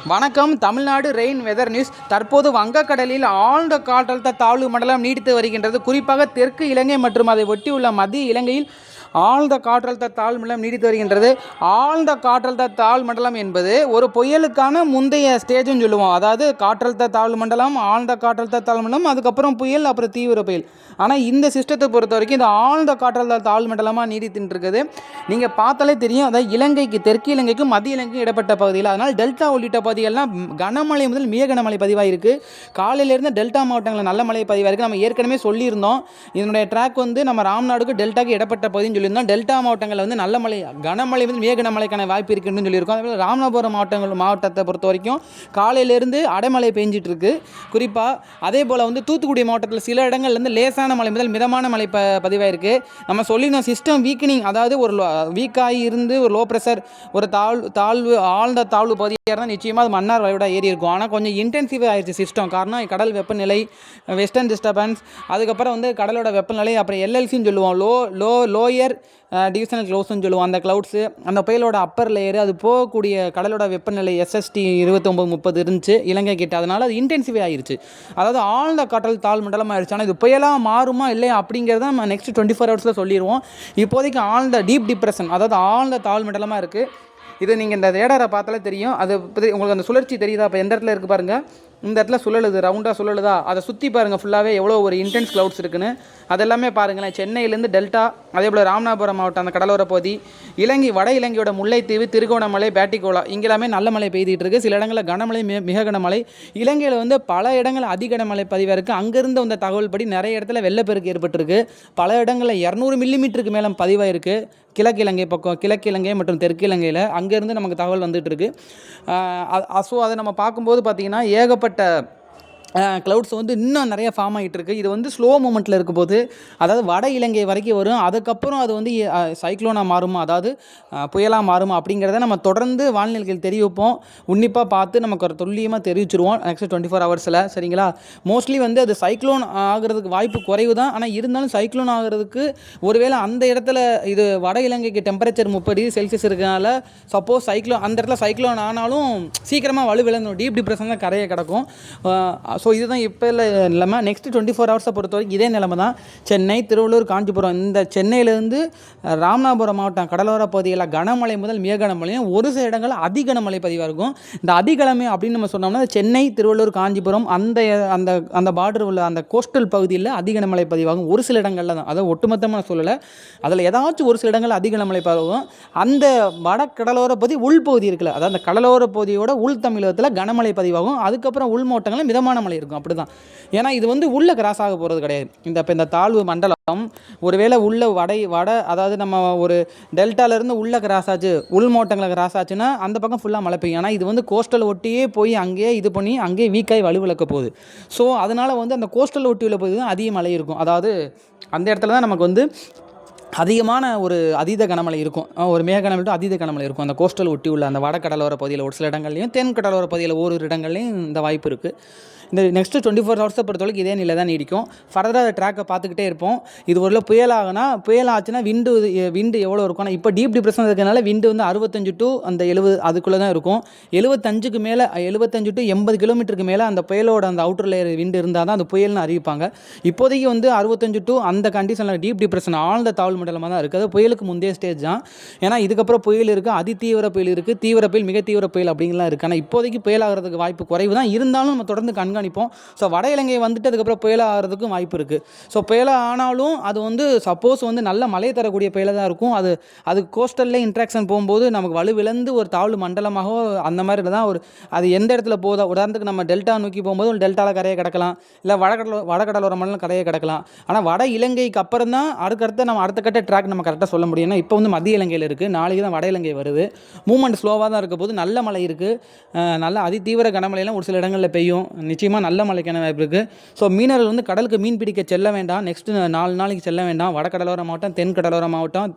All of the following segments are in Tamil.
வணக்கம். Tamil Nadu rain weather news. தற்போது வங்கக்கடலில் ஆழ்ந்த காற்றழுத்த தாழ்வு மண்டலம் நீடித்து வருகின்றது. குறிப்பாக தெற்கு இலங்கை மற்றும் அதை ஒட்டியுள்ள மத்திய இலங்கையில் ஆழ்ந்த காற்றழுத்த தாழ்வு மண்டலம் நீடித்து வருகின்றது. ஆழ்ந்த காற்றழுத்த தாழ்வு மண்டலம் என்பது ஒரு புயலுக்கான முந்தைய ஸ்டேஜ்னு சொல்லுவோம். அதாவது காற்றழுத்த தாழ்வு மண்டலம், ஆழ்ந்த காற்றழுத்த தாழ்வு மண்டலம், அதுக்கப்புறம் புயல், அப்புறம் தீவிர புயல். ஆனால் இந்த சிஸ்டத்தை பொறுத்த வரைக்கும் இந்த ஆழ்ந்த காற்றழுத்த தாழ்வு மண்டலமாக நீடித்துட்டு இருக்குது. நீங்கள் பார்த்தாலே தெரியும். அதாவது இலங்கைக்கு, தெற்கு இலங்கைக்கும் மத்திய இலங்கைக்கும் இடப்பட்ட பகுதியில், அதனால் டெல்டா உள்ளிட்ட பகுதிகளெலாம் கனமழை முதல் மிக கனமழை பதிவாயிருக்கு. காலையிலேருந்து டெல்டா மாவட்டங்களில் நல்ல மழை பதிவாயிருக்கு. நம்ம ஏற்கனவே சொல்லியிருந்தோம். இதனுடைய ட்ராக் வந்து நம்ம ராம்நாடுக்கு டெல்டாக்கு இடப்பட்ட பகுதின்னு சொல்லியிருந்தோம். டெல்டா மாவட்டங்களில் வந்து நல்ல மழை, கனமழை வந்து மிக கனமழைக்கான வாய்ப்பு இருக்குன்னு சொல்லியிருக்கோம். அதே போல் ராமநாதபுரம் மாவட்டத்தை பொறுத்த வரைக்கும் காலையிலேருந்து அடைமழை பெஞ்சிட்டு இருக்கு. குறிப்பாக அதே போல் வந்து தூத்துக்குடி மாவட்டத்தில் சில இடங்கள்லேருந்து லேசான மழை முதல் மிதமான மழை பதிவாயிருக்கு. நம்ம சொல்லியிருந்தோம் சிஸ்டம் வீக்கனிங், அதாவது ஒரு வீக்காகி இருந்து ஒரு லோ ப்ரெஷர், ஒரு தாழ்வு, ஆழ்ந்த தாழ்வு பகுதியாக இருந்தால் நிச்சயமாக அது மன்னார் வளைகுடா ஏறி இருக்கும். ஆனால் கொஞ்சம் இன்டென்சிவ் ஆயிடுச்சு சிஸ்டம். காரணம் கடல் வெப்பநிலை, வெஸ்டர்ன் டிஸ்டர்பன்ஸ், அதுக்கப்புறம் வந்து கடலோட வெப்பநிலை, அப்புறம் எல்எல்சின்னு சொல்லுவோம், லோயர் டிவிஷனல் க்ளவுட்ஸ்னு சொல்லுவோம். அந்த க்ளவுட்ஸு அந்த புயலோட அப்பர் லேயரு, அது போகக்கூடிய கடலோட வெப்பநிலை SST 29-30 இருந்துச்சு இலங்கை கிட்ட. அதனால் அது இன்டென்சிவ் ஆகிருச்சு. அதாவது ஆழ்ந்த காற்றல் தாழ் மண்டலம் ஆயிடுச்சு. ஆனால் இது புயலாக மாறுமா இல்லையா அப்படிங்கிறத நம்ம நெக்ஸ்ட் 24 ஹவர்ஸில் சொல்லிடுவோம். இப்போதைக்கு ஆழ்ந்த டீப் டிப்ரெஷன், அதாவது ஆழ்ந்த தாழ் மண்டலமாக இருக்குது. இது நீங்கள் இந்த ரேடாரை பார்த்தாலே தெரியும். அது உங்களுக்கு அந்த சுழற்சி தெரியுதா? இப்போ எந்த இடத்துல இருக்குது பாருங்கள். இந்த இடத்துல சுழலுது, ரவுண்டாக சுழலுதா? அதை சுற்றி பாருங்கள் ஃபுல்லாகவே எவ்வளோ ஒரு இன்டென்ஸ் க்ளவுட்ஸ் இருக்குன்னு. அதெல்லாமே பாருங்களேன். சென்னையிலேருந்து டெல்டா, அதே போல் ராமநாதபுரம் மாவட்டம் அந்த கடலோர பகுதி, இலங்கை, வட இலங்கையோட முல்லைத்தீவு, திருகோணமலை, பேட்டிகோலா இங்கெல்லாமே நல்ல மழை பெய்துட்டு இருக்குது. சில இடங்களில் கனமழை, மிக கனமழை. இலங்கையில் வந்து பல இடங்கள் அதிகனமழை பதிவாக இருக்குது. அங்கேருந்து வந்த தகவல் படி நிறைய இடத்துல வெள்ளப்பெருக்கு ஏற்பட்டிருக்கு. பல இடங்களில் 200 மில்லிமீட்டருக்கு மேலே பதிவாயிருக்கு. கிழக்கு இலங்கை பக்கம், கிழக்கு இலங்கை மற்றும் தெற்கு இலங்கையில் அங்கேருந்து நமக்கு தகவல் வந்துட்டு இருக்கு. ஸோ அதை நம்ம பார்க்கும்போது பார்த்திங்கன்னா ஏகப்பட்ட க்ளவுட்ஸ் வந்து இன்னும் நிறைய ஃபார்ம் ஆகிட்டு இருக்குது. இது வந்து ஸ்லோ மூமெண்ட்டில் இருக்கும் போது, அதாவது வட இலங்கை வரைக்கும் வரும். அதுக்கப்புறம் அது வந்து சைக்ளோனாக மாறுமா, அதாவது புயலாக மாறுமா அப்படிங்கிறத நம்ம தொடர்ந்து வானிலைகள் தெரிவிப்போம். உன்னிப்பாக பார்த்து நமக்கு ஒரு துல்லியமாக தெரிவிச்சிருவோம் நெக்ஸ்ட் 24 ஹவர்ஸில். சரிங்களா? மோஸ்ட்லி வந்து அது சைக்ளோன் ஆகிறதுக்கு வாய்ப்பு குறைவு தான். ஆனால் இருந்தாலும் சைக்ளோன் ஆகிறதுக்கு ஒருவேளை அந்த இடத்துல இது வட இலங்கைக்கு டெம்பரேச்சர் 30°C இருக்கிறனால சப்போஸ் அந்த இடத்துல சைக்ளோன் ஆனாலும் சீக்கிரமாக வலுவிழந்துடும். டீப் டிப்ரெஷனில் கரையை கிடக்கும். ஸோ இதுதான் இப்போ இல்லை நிலைமை. நெக்ஸ்ட் 24 ஹவர்ஸை பொறுத்த வரைக்கும் இதே நிலைமை தான். சென்னை, திருவள்ளூர், காஞ்சிபுரம், இந்த சென்னையிலேருந்து ராமநாதபுரம் மாவட்டம் கடலோர பகுதிகளில் கனமழை முதல் மிக கனமழையும், ஒரு சில இடங்களில் அதிகனமழை பதிவாக இருக்கும். இந்த அதிகனமழை அப்படின்னு நம்ம சொன்னோம்னா சென்னை, திருவள்ளூர், காஞ்சிபுரம் அந்த பார்டர் உள்ள அந்த கோஸ்டல் பகுதியில் அதிகனமழை பதிவாகும். ஒரு சில இடங்களில் தான், அதை ஒட்டுமொத்தமாக சொல்லலை. அதில் ஏதாச்சும் ஒரு சில இடங்களில் அதிகனமழை பதிவாகும். அந்த வட கடலோர பகுதி உள்பகுதி இருக்குல்ல, அதாவது அந்த கடலோர பகுதியோட உள் தமிழகத்தில் கனமழை பதிவாகும். அதுக்கப்புறம் உள் மாவட்டங்களில் மிதமான மழை இருக்கும். அப்படி தான். ஏன்னா இது வந்து உள்ளே கிராஸ் ஆக போகிறது கிடையாது. இந்த தாழ்வு மண்டலம் ஒருவேளை உள்ள அதாவது நம்ம ஒரு டெல்டாலேருந்து உள்ளே கிராஸ் ஆச்சு, உள் மாவட்டங்களை கிராஸ் ஆச்சுன்னா அந்த பக்கம் ஃபுல்லாக மழை பெய்யும். ஆனால் இது வந்து கோஸ்டல் ஒட்டியே போய் அங்கேயே இது பண்ணி அங்கேயே வீக்காய் வலுவிழக்க போகுது. ஸோ அதனால் வந்து அந்த கோஸ்டல் ஒட்டி உள்ள பகுதி தான் அதிக மழை இருக்கும். அதாவது அந்த இடத்துல தான் நமக்கு வந்து அதிகமான ஒரு அதீத கனமழை இருக்கும். ஒரு மேக கனமழை டு அதீத கனமழை இருக்கும். அந்த கோஸ்டல் ஒட்டி உள்ள அந்த வட கடலோர பகுதியில் ஒரு சில இடங்கள்லையும், தென் கடலோர பகுதியில் ஒரு இடங்கள்லையும் இந்த வாய்ப்பு இருக்குது. இந்த நெக்ஸ்ட்டு 24 ஹவர்ஸை பொறுத்தவரைக்கும் இதே நிலை தான் நீடிக்கும். ஃபர்தராக ட்ராக்கை பார்த்துக்கிட்டே இருப்போம். இது ஒரு புயல் ஆச்சுன்னா விண்டு எவ்வளோ இருக்கும்? ஆனால் இப்போ டீப் டிப்ரெஷன் இருக்கிறதுனால விண்டு வந்து 65 to 70 அதுக்குள்ளே தான் இருக்கும். 75 to 80 கிலோமீட்டருக்கு மேலே அந்த புயலோட அந்த அவுட்டர் லேயர் விண்டு இருந்தால் தான் அந்த புயல்னு அறிவிப்பாங்க. இப்போதைக்கு வந்து 65 to அந்த கண்டிஷனில் டீப் டிப்ரெஷன் ஆழ்ந்த தாழ்வு மண்டலமாக தான் இருக்குது. அது புயலுக்கு முந்தைய ஸ்டேஜ் தான். ஏன்னா இதுக்கப்புறம் புயல் இருக்குது, அதிதீவிர புயல் இருக்குது, தீவிர புயல், மிக தீவிர புயல் அப்படிங்கலாம் இருக்குது. ஆனால் இப்போதைக்கு புயல் ஆகிறதுக்கு வாய்ப்பு குறைவு தான். இருந்தாலும் நம்ம தொடர்ந்து கண்காணிப்போம். ஸோ வட இலங்கை வந்துட்டு அதுக்கப்புறம் புயல் ஆகிறதுக்கும் வாய்ப்பு இருக்குது. ஸோ புயல் ஆனாலும் அது வந்து சப்போஸ் வந்து நல்ல மழை தரக்கூடிய புயலாக தான் இருக்கும். அது கோஸ்டல்லே இன்ட்ராக்ஷன் போகும்போது நமக்கு வலுவிழந்து ஒரு தாழ்வு மண்டலமாக அந்த மாதிரி தான் அது எந்த இடத்துல போதா. உதாரணத்துக்கு நம்ம டெல்டா நோக்கி போகும்போது ஒரு டெல்டாவில் கரையை கிடக்கலாம், இல்லை வடகடலோர மண்டலம் கரையை கிடக்கலாம். ஆனால் வட இலங்கைக்கு அப்புறம் தான் அடுத்த கட்ட ட்ராக் நம்ம கரெக்டாக சொல்ல முடியும். ஏன்னா இப்போ வந்து மத்திய இலங்கையில் இருக்குது, நாளைக்கு தான் வட இலங்கை வருது. மூவ்மெண்ட் ஸ்லோவாக தான் இருக்க போது. நல்ல மழை இருக்குது, நல்ல அதிதீவிர கனமழையெல்லாம் ஒரு சில இடங்களில் பெய்யும். நிச்சயமாக நல்ல மழைக்கான வாய்ப்பு இருக்குது. ஸோ மீனவர்கள் வந்து கடலுக்கு மீன் பிடிக்க செல்ல வேண்டாம். நெக்ஸ்ட்டு 4 நாளைக்கு செல்ல வேண்டாம். வடகடலோர மாவட்டம், தென் கடலோர மாவட்டம்,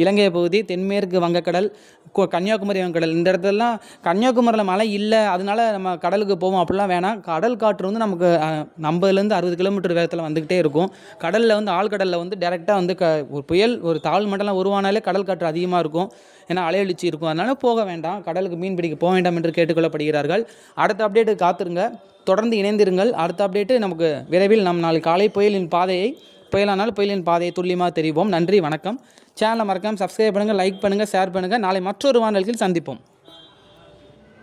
இலங்கை பகுதி, தென்மேற்கு வங்கக்கடல், கன்னியாகுமரி வங்கக்கடல், இந்த இடத்துலலாம் கன்னியாகுமரியில் மழை இல்லை, அதனால நம்ம கடலுக்கு போவோம் அப்படிலாம் வேணாம். கடல் காற்று வந்து நமக்கு 50-60 கிலோமீட்டர் வேகத்தில் வந்துக்கிட்டே இருக்கும். கடலில் வந்து ஆழ்கடலில் வந்து டேரெக்டாக வந்து ஒரு புயல், ஒரு தாழ் மண்டலம் உருவானாலே கடல் காற்று அதிகமாக இருக்கும். ஏன்னா அலையெழுச்சி இருக்கும், அதனால் போக வேண்டாம், கடலுக்கு மீன் பிடிக்க போக வேண்டாம் என்று கேட்டுக்கொள்ளப்படுகிறார்கள். அடுத்த அப்டேட்டு காத்துருங்க, தொடர்ந்து இணைந்திருங்கள். அடுத்த அப்டேட்டு நமக்கு விரைவில் நம் நாளை காலை புயலின் பாதையை துல்லியமாக தெரிவிப்போம். நன்றி, வணக்கம். சேனலை மறக்காமல் சப்ஸ்கிரைப் பண்ணுங்கள், லைக் பண்ணுங்கள், ஷேர் பண்ணுங்கள். நாளை மற்றொரு வானொலியில் சந்திப்போம்.